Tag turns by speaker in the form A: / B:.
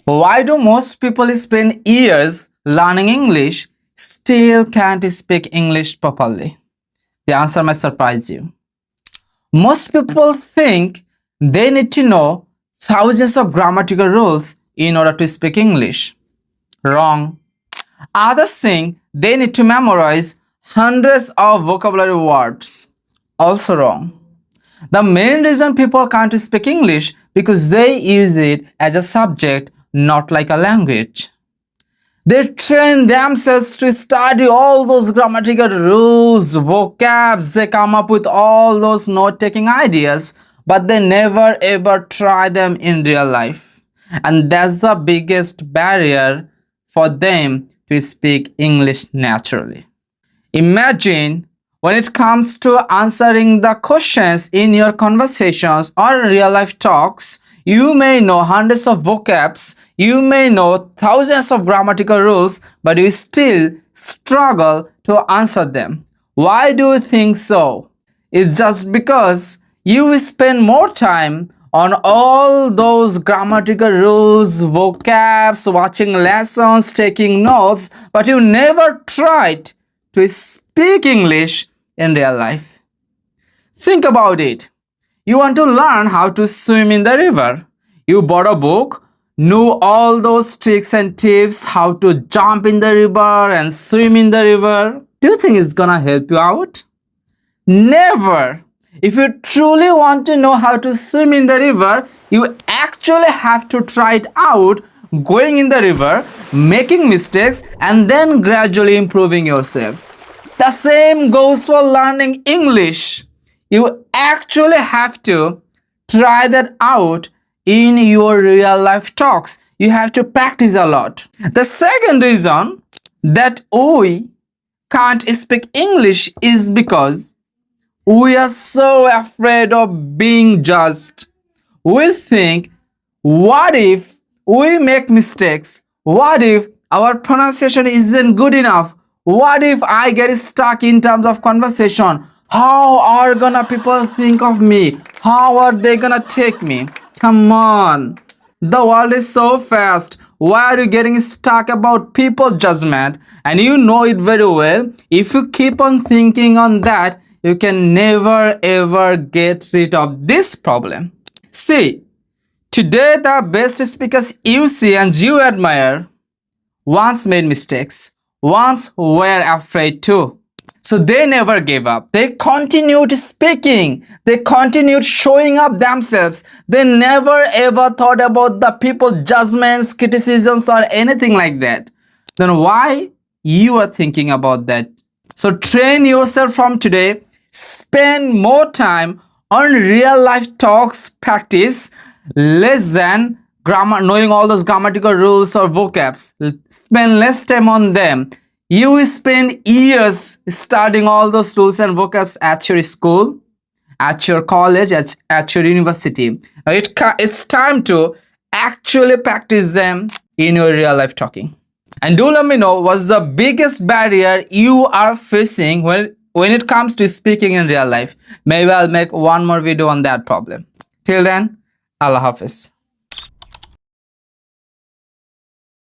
A: Why do most people spend years learning English still can't speak English properly? The answer might surprise you. Most people think they need to know thousands of grammatical rules in order to speak English. Wrong. Others think they need to memorize hundreds of vocabulary words. Also wrong. The main reason people can't speak English because they use it as a subject, not like a language. They train themselves to study all those grammatical rules, vocabs, they come up with all those note-taking ideas, but they never ever try them in real life. And that's the biggest barrier for them to speak English naturally. Imagine when it comes to answering the questions in your conversations or real life talks, you may know hundreds of vocabs, you may know thousands of grammatical rules, but you still struggle to answer them. Why do you think so? It's just because you spend more time on all those grammatical rules, vocabs, watching lessons, taking notes, but you never tried to speak English in real life. Think about it. You want to learn how to swim in the river. You bought a book, knew all those tricks and tips, how to jump in the river and swim in the river. Do you think it's gonna help you out? Never. If you truly want to know how to swim in the river, you actually have to try it out, going in the river, making mistakes, and then gradually improving yourself. The same goes for learning English. You actually have to try that out in your real life talks. You have to practice a lot. The second reason that we can't speak English is because we are so afraid of being judged. We think, what if we make mistakes? What if our pronunciation isn't good enough? What if I get stuck in terms of conversation? How are gonna people think of me? How are they gonna take me? Come on. The world is so fast. Why are you getting stuck about people judgment? And you know it very well. If you keep on thinking on that, you can never ever get rid of this problem. See, today the best speakers you see and you admire once made mistakes, once were afraid too. So they never gave up. They continued speaking. They continued showing up themselves. They never ever thought about the people's judgments, criticisms, or anything like that. Then why you are thinking about that? So train yourself from today. Spend more time on real life talks practice, less than grammar, knowing all those grammatical rules or vocabs. Spend less time on them. You will spend years studying all those rules and vocabs at your school, at your college, at your university. It's time to actually practice them in your real life talking. And do let me know what's the biggest barrier you are facing when it comes to speaking in real life. Maybe I'll make one more video on that problem. Till then, Allah Hafiz.